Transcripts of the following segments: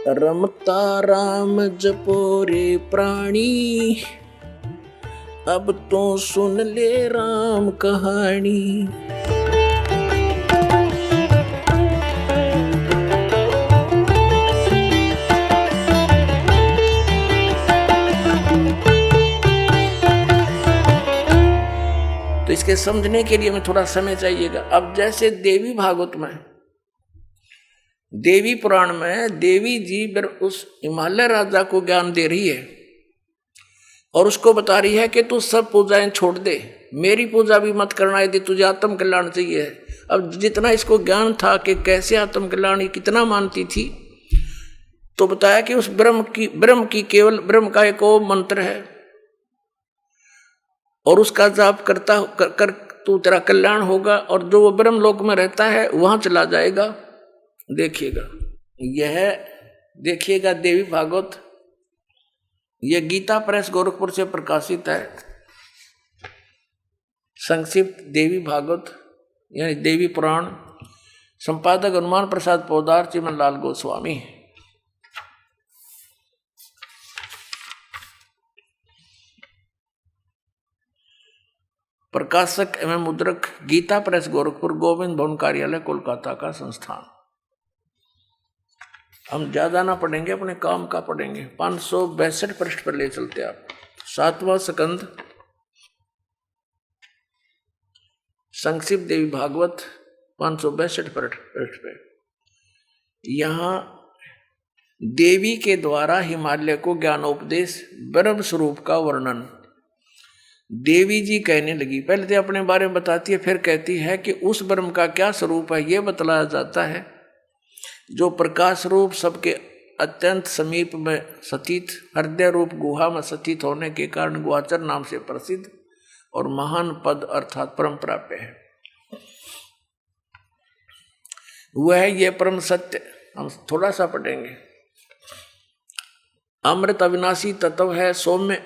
रमता राम जपो रे प्राणी, अब तो सुन ले राम कहानी। तो इसके समझने के लिए हमें थोड़ा समय चाहिएगा। अब जैसे देवी भागवत में, देवी पुराण में देवी जी उस हिमालय राजा को ज्ञान दे रही है और उसको बता रही है कि तू सब पूजाएं छोड़ दे, मेरी पूजा भी मत करना यदि तुझे आत्म कल्याण चाहिए। अब जितना इसको ज्ञान था कि कैसे आत्म कल्याण कितना मानती थी, तो बताया कि उस ब्रह्म की केवल ब्रह्म का एक मंत्र है और उसका जाप करता कर तू तेरा कल्याण होगा और जो वो ब्रह्म लोक में रहता है वहां चला जाएगा। देखिएगा, यह देखिएगा देवी भागवत, यह गीता प्रेस गोरखपुर से प्रकाशित है। संक्षिप्त देवी भागवत यानी देवी पुराण, संपादक हनुमान प्रसाद पोदार, चिमन लाल गोस्वामी। प्रकाशक एवं मुद्रक गीता प्रेस गोरखपुर, गोविंद भवन कार्यालय कोलकाता का संस्थान। हम ज्यादा ना पढ़ेंगे, अपने काम का पढ़ेंगे। 562 पृष्ठ पर ले चलते आप। 7वां स्कंद, संक्षिप्त देवी भागवत, 562 पृष्ठ पे। यहां देवी के द्वारा हिमालय को ज्ञानोपदेश, ब्रह्म स्वरूप का वर्णन देवी जी कहने लगी। पहले तो अपने बारे में बताती है, फिर कहती है कि उस ब्रह्म का क्या स्वरूप है यह बतलाया जाता है, जो प्रकाश रूप सबके अत्यंत समीप में स्थित, हृदय रूप गुहा में स्थित होने के कारण गुहाचर नाम से प्रसिद्ध और महान पद अर्थात परम प्राप्य है। वह ये परम सत्य, हम थोड़ा सा पढ़ेंगे। अमृत अविनाशी तत्व है, सौम्य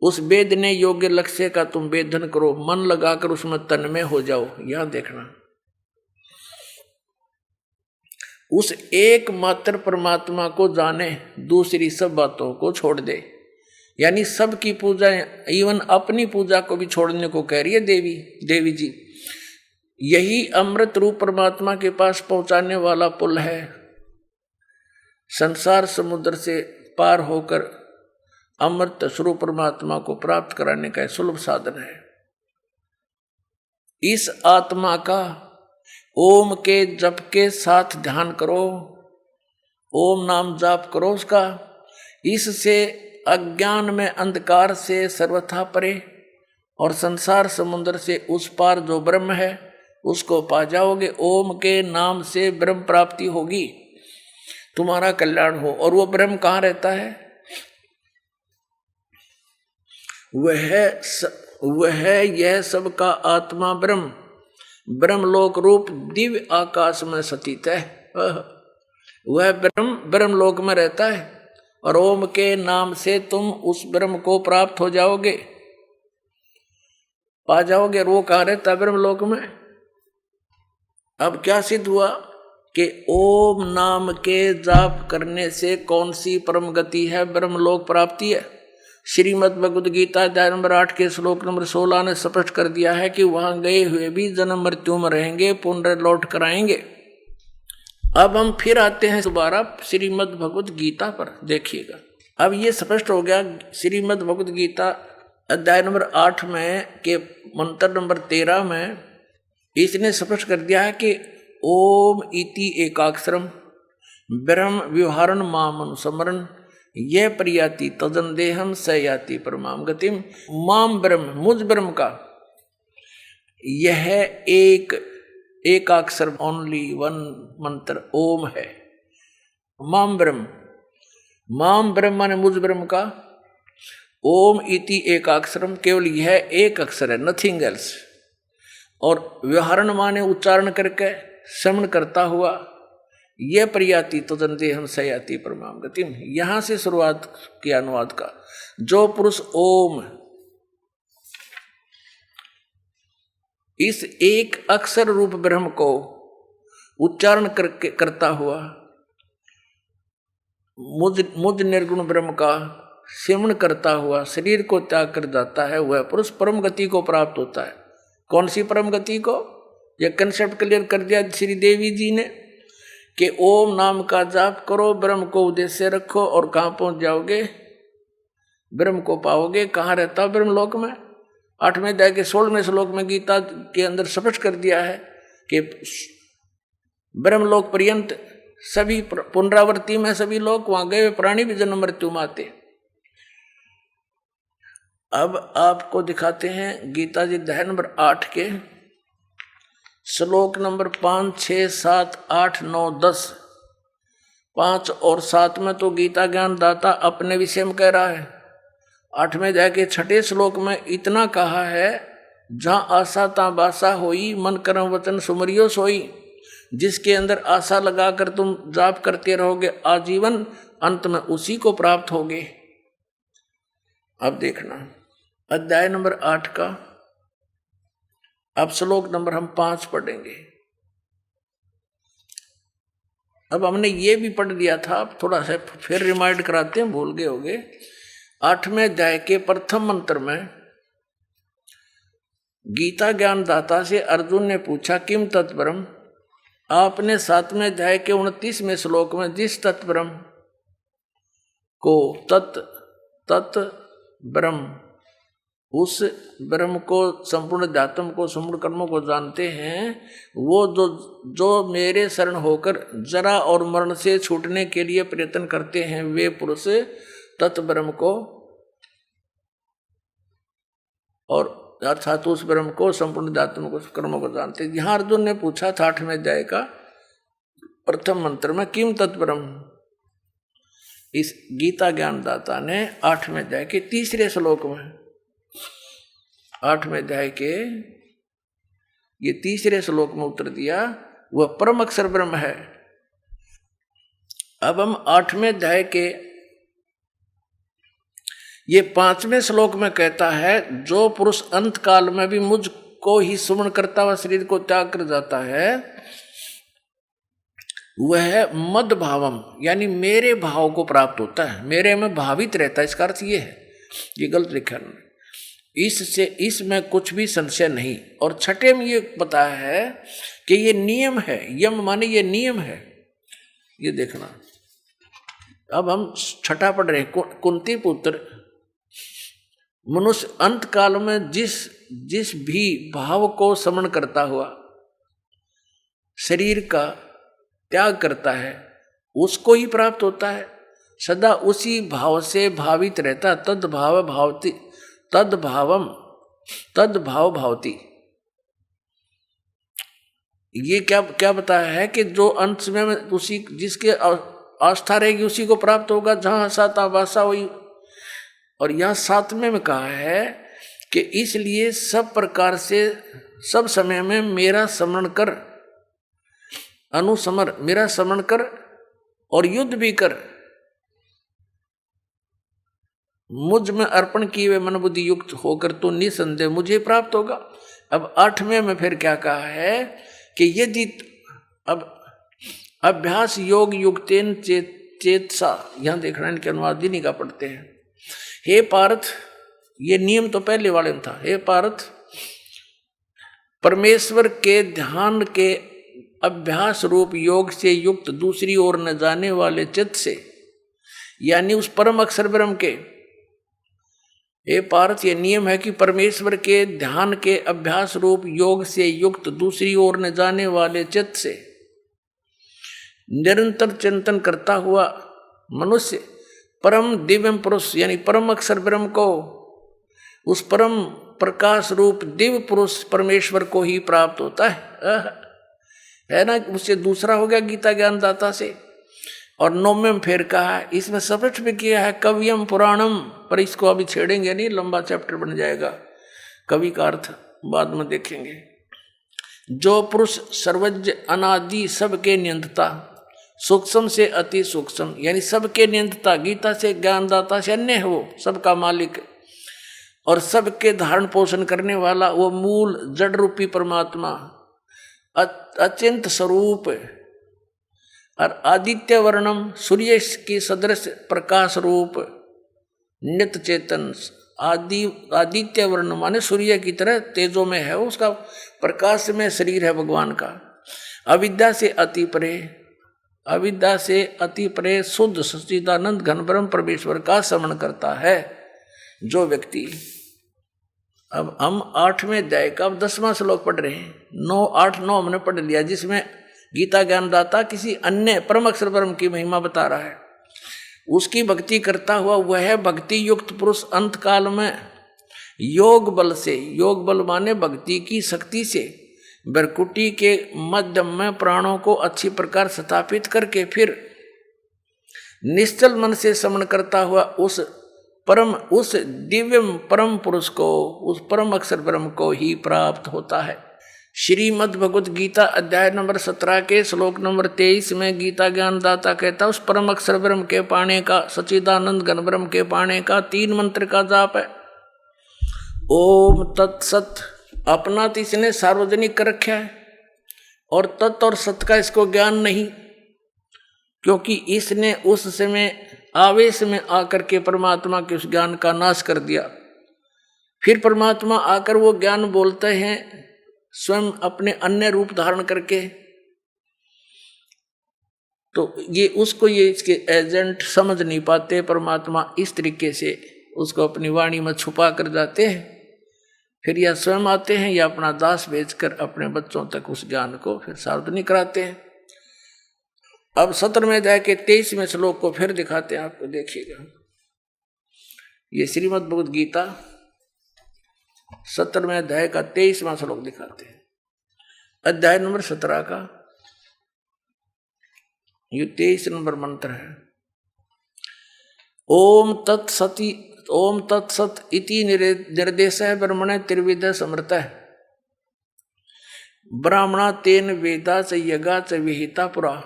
उस वेदने योग्य लक्ष्य का तुम वेदन करो, मन लगाकर उसमें तन्मय हो जाओ। यहां देखना, उस एकमात्र परमात्मा को जाने, दूसरी सब बातों को छोड़ दे। यानी सबकी पूजा, इवन अपनी पूजा को भी छोड़ने को कह रही है देवी जी। यही अमृत रूप परमात्मा के पास पहुंचाने वाला पुल है। संसार समुद्र से पार होकर अमृत स्वरूप परमात्मा को प्राप्त कराने का सुलभ साधन है। इस आत्मा का ओम के जप के साथ ध्यान करो, ओम नाम जाप करो उसका। इससे अज्ञान में अंधकार से सर्वथा परे और संसार समुद्र से उस पार जो ब्रह्म है उसको पा जाओगे। ओम के नाम से ब्रह्म प्राप्ति होगी, तुम्हारा कल्याण हो। और वो ब्रह्म कहाँ रहता है? वह यह सबका आत्मा ब्रह्म, ब्रह्मलोक रूप दिव्य आकाश में स्थित है। वह ब्रह्म लोक में रहता है और ओम के नाम से तुम उस ब्रह्म को प्राप्त हो जाओगे, पा जाओगे। और वो कहाँ रहता है? ब्रह्मलोक में। अब क्या सिद्ध हुआ कि ओम नाम के जाप करने से कौन सी परम गति है? ब्रह्मलोक प्राप्ति है। श्रीमद् भगवद गीता अध्याय नंबर 8 के श्लोक नंबर 16 ने स्पष्ट कर दिया है कि वहां गए हुए भी जन्म मृत्यु में रहेंगे, पुनः लौट कर आएंगे। अब हम फिर आते हैं दोबारा श्रीमद् भगवद गीता पर। देखिएगा, अब ये स्पष्ट हो गया। श्रीमद् भगवद गीता अध्याय नंबर 8 में के मंत्र नंबर 13 में इसने स्पष्ट कर दिया है कि ओम इति एकाक्षरम ब्रह्म व्यवहारण माम अनुस्मरण यह प्रयाति तदन देहम स याति परमाम गतिम। माम ब्रह्म, मुझ ब्रह्म का यह एक अक्षर, ओनली वन मंत्र ओम है। माम ब्रह्म माने मुझ ब्रह्म का। ओम इति एक अक्षरम, केवल यह एक अक्षर है, नथिंग एल्स। और व्यवहारण माने उच्चारण करके, श्रवण करता हुआ। यह प्रयाति तदन देहम स याति परमाम गतिम। यहां से शुरुआत किया अनुवाद का। जो पुरुष ओम, इस एक अक्षर रूप ब्रह्म को उच्चारण करता हुआ मुझ निर्गुण ब्रह्म का सेवन करता हुआ शरीर को त्याग कर जाता है, वह पुरुष परम गति को प्राप्त होता है। कौन सी परम गति को? यह कंसेप्ट क्लियर कर दिया श्री देवी जी ने कि ओम नाम का जाप करो, ब्रह्म को उद्देश्य रखो और कहाँ पहुंच जाओगे? ब्रह्म को पाओगे। कहाँ रहता ब्रह्म लोक में? 8वें अध्याय के 16वें श्लोक में गीता के अंदर स्पष्ट कर दिया है कि ब्रह्मलोक पर्यंत सभी पुनरावृत्ति में सभी लोग वहां गए प्राणी भी जन्म मृत्यु में आते। अब आपको दिखाते हैं गीता जी अध्याय नंबर 8 के श्लोक नंबर 5, 6, 7, 8, 9, 10। 5 और 7 में तो गीता ज्ञान दाता अपने विषय में कह रहा है। 8वें अध्याय के 6ठे श्लोक में इतना कहा है, जहाँ आशा ता बासा होई, मन कर्म वचन सुमरियो सोई। जिसके अंदर आशा लगाकर तुम जाप करते रहोगे आजीवन, अंत में उसी को प्राप्त होगे। अब देखना अध्याय नंबर 8 का अब श्लोक नंबर हम 5 पढ़ेंगे। अब हमने ये भी पढ़ दिया था, अब थोड़ा सा फिर रिमाइंड कराते हैं, भूल गए होंगे। 8वें अध्याय के प्रथम मंत्र में गीता ज्ञान दाता से अर्जुन ने पूछा किम तत्परम। आपने 7वें अध्याय के 29वें श्लोक में जिस तत्परम को तत् ब्रह्म, उस ब्रह्म को, संपूर्ण अध्यात्म को, संपूर्ण कर्मों को जानते हैं, वो जो मेरे शरण होकर जरा और मरण से छूटने के लिए प्रयत्न करते हैं, वे पुरुष तत्ब्रह्म को और अर्थात उस ब्रह्म को, संपूर्ण अध्यात्म को, कर्मों को जानते हैं। यहाँ अर्जुन ने पूछा था 8वें अध्याय का प्रथम मंत्र में किम तत्ब्रह्म। इस गीता ज्ञानदाता ने 8वें अध्याय के 3रे श्लोक में, 8वें अध्याय के ये 3रे श्लोक में उत्तर दिया, वह परम अक्षर ब्रह्म है। अब हम 8वें अध्याय के ये 5वें श्लोक में कहता है, जो पुरुष अंत काल में भी मुझको ही सुमरण करता हुआ शरीर को त्याग कर जाता है, वह मद भावम यानी मेरे भाव को प्राप्त होता है, मेरे में भावित रहता है। इसका अर्थ ये है, ये गलत लिखा है, इससे इसमें कुछ भी संशय नहीं। और 6ठे में ये बताया है कि ये नियम है, यम माने ये नियम है। ये देखना, अब हम 6ठा पढ़ रहे हैं। कुंती पुत्र मनुष्य अंत काल में जिस भी भाव को समरण करता हुआ शरीर का त्याग करता है, उसको ही प्राप्त होता है। सदा उसी भाव से भावित रहता, तद भाव भावती, तद भावम तद भाव भावती। ये क्या बताया है कि जो अंत में उसी जिसके आस्था रहेगी उसी को प्राप्त होगा, जहां साता वासा हुई। और यहाँ 7वें में कहा है कि इसलिए सब प्रकार से सब समय में मेरा स्मरण कर, अनुस्मर मेरा स्मरण कर और युद्ध भी कर, मुझ में अर्पण किए हुए मन बुद्धि युक्त होकर तो निसंदेह मुझे प्राप्त होगा। अब 8वें में फिर क्या कहा है कि यदि अब अभ्यास योग युक्तेन चेतसा, यहां देखना इनके अनुवाद नहीं का पढ़ते हैं। हे पार्थ, ये नियम तो पहले वाले में था। हे पार्थ, परमेश्वर के ध्यान के अभ्यास रूप योग से युक्त दूसरी ओर न जाने वाले चित्त से, यानी उस परम अक्षर ब्रह्म के, हे पार्थ, ये नियम है कि परमेश्वर के ध्यान के अभ्यास रूप योग से युक्त दूसरी ओर न जाने वाले चित्त से निरंतर चिंतन करता हुआ मनुष्य परम दिव्य पुरुष यानी परम अक्षर ब्रह्म को, उस परम प्रकाश रूप दिव्य पुरुष परमेश्वर को ही प्राप्त होता है ना। उससे दूसरा हो गया गीता ज्ञानदाता से। और 9वें में फिर कहा, इसमें स्पष्ट भी किया है कवियम पुराणम, पर इसको अभी छेड़ेंगे नहीं, लंबा चैप्टर बन जाएगा। कवि का अर्थ बाद में देखेंगे। जो पुरुष सर्वज्ञ अनादि सबके नियंत्ता, सूक्ष्म से अति सूक्ष्म यानी सबके नियंत्ता, गीता से ज्ञानदाता से अन्य है, वो सबका मालिक और सबके धारण पोषण करने वाला, वो मूल जड़ रूपी परमात्मा अचिंत स्वरूप और आदित्य वर्णम सूर्य की सदृश प्रकाश रूप नित्य चेतन, आदित्य वर्ण माने सूर्य की तरह तेजो में है, उसका प्रकाश में शरीर है भगवान का। अविद्या से अति परे, अविद्या से अति परे शुद्ध सच्चिदानंद घन ब्रह्म परमेश्वर का स्मरण करता है जो व्यक्ति। अब हम 8वें अध्याय का 10वां श्लोक पढ़ रहे हैं। 9, 8, 9 हमने पढ़ लिया, जिसमें गीता ज्ञानदाता किसी अन्य परम अक्षर ब्रह्म की महिमा बता रहा है। उसकी भक्ति करता हुआ वह भक्ति युक्त पुरुष अंत काल में योग बल से, योग बल माने भक्ति की शक्ति से, बरकुटी के मध्यम में प्राणों को अच्छी प्रकार स्थापित करके फिर निश्चल मन से स्मरण करता हुआ उस दिव्य परम पुरुष को, उस परम अक्षर ब्रह्म को ही प्राप्त होता है। श्रीमद् भगवद गीता अध्याय नंबर 17 के श्लोक नंबर 23 में गीता ज्ञानदाता कहता है उस परम अक्षर ब्रह्म के पाने का, सच्चिदानंद घन ब्रह्म के पाने का 3 मंत्र का जाप है। ओम तत्सत, अपना तो इसने सार्वजनिक कर रखा है, और तत् और सत का इसको ज्ञान नहीं, क्योंकि इसने उस समय आवेश में आकर के परमात्मा के उस ज्ञान का नाश कर दिया। फिर परमात्मा आकर वो ज्ञान बोलते हैं स्वयं अपने अन्य रूप धारण करके, तो ये उसको ये इसके एजेंट समझ नहीं पाते। परमात्मा इस तरीके से उसको अपनी वाणी में छुपा कर जाते हैं, फिर या स्वयं आते हैं या अपना दास भेजकर अपने बच्चों तक उस ज्ञान को फिर सार्वजनिक कराते हैं। अब 17वें अध्याय के 23वें श्लोक को फिर दिखाते हैं आपको, देखिएगा। ये श्रीमद् भगवद गीता 17वें अध्याय का 23वां श्लोक दिखाते हैं, अध्याय नंबर 17 का ये 23 नंबर मंत्र है। ओम तत्सति, ओम तत्सत इति निर्देशः ब्रह्मणे त्रिविध समृतः ब्राह्मणा तेन वेदा च यज्ञा च विहिता पुरा।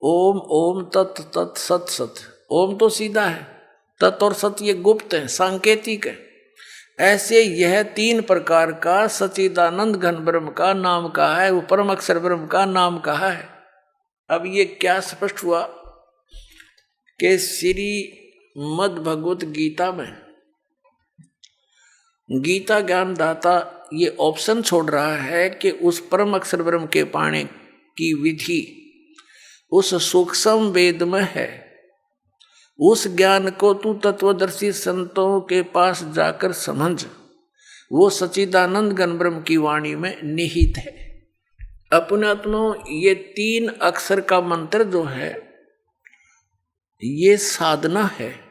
ओम ओम तत् तत् सत सत। ओम तो सीधा है, तत् और सत ये गुप्त है, सांकेतिक है। ऐसे यह 3 प्रकार का सच्चिदानंद घन ब्रह्म का नाम कहा है, वो परम अक्षर ब्रह्म का नाम कहा है। अब ये क्या स्पष्ट हुआ कि श्रीमद् भगवत गीता में गीता ज्ञानदाता ये ऑप्शन छोड़ रहा है कि उस परम अक्षर ब्रह्म के पाने की विधि उस सूक्ष्म वेद में है। उस ज्ञान को तू तत्वदर्शी संतों के पास जाकर समझ, वो सच्चिदानंद घन ब्रह्म की वाणी में निहित है। अपने आत्मा ये 3 अक्षर का मंत्र जो है ये साधना है।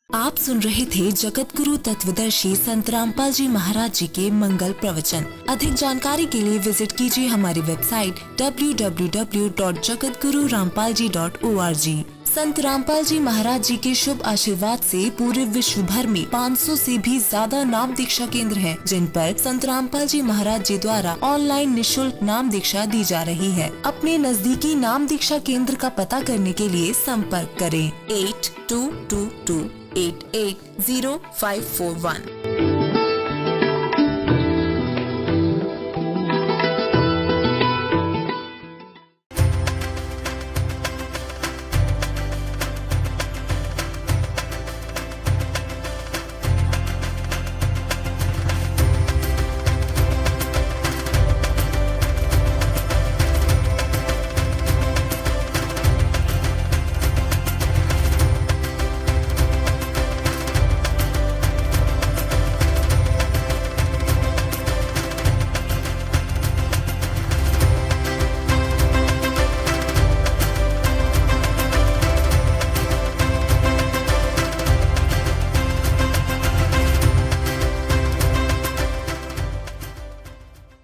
आप सुन रहे थे जगत गुरु तत्वदर्शी संत रामपाल जी महाराज जी के मंगल प्रवचन। अधिक जानकारी के लिए विजिट कीजिए हमारी वेबसाइट www.jagatgururampalji.org। संत रामपाल जी महाराज जी के शुभ आशीर्वाद से पूरे विश्व भर में 500 से भी ज्यादा नाम दीक्षा केंद्र हैं, जिन पर संत रामपाल जी महाराज जी द्वारा ऑनलाइन निशुल्क नाम दीक्षा दी जा रही है। अपने नजदीकी नाम दीक्षा केंद्र का पता करने के लिए संपर्क करें 8222880541।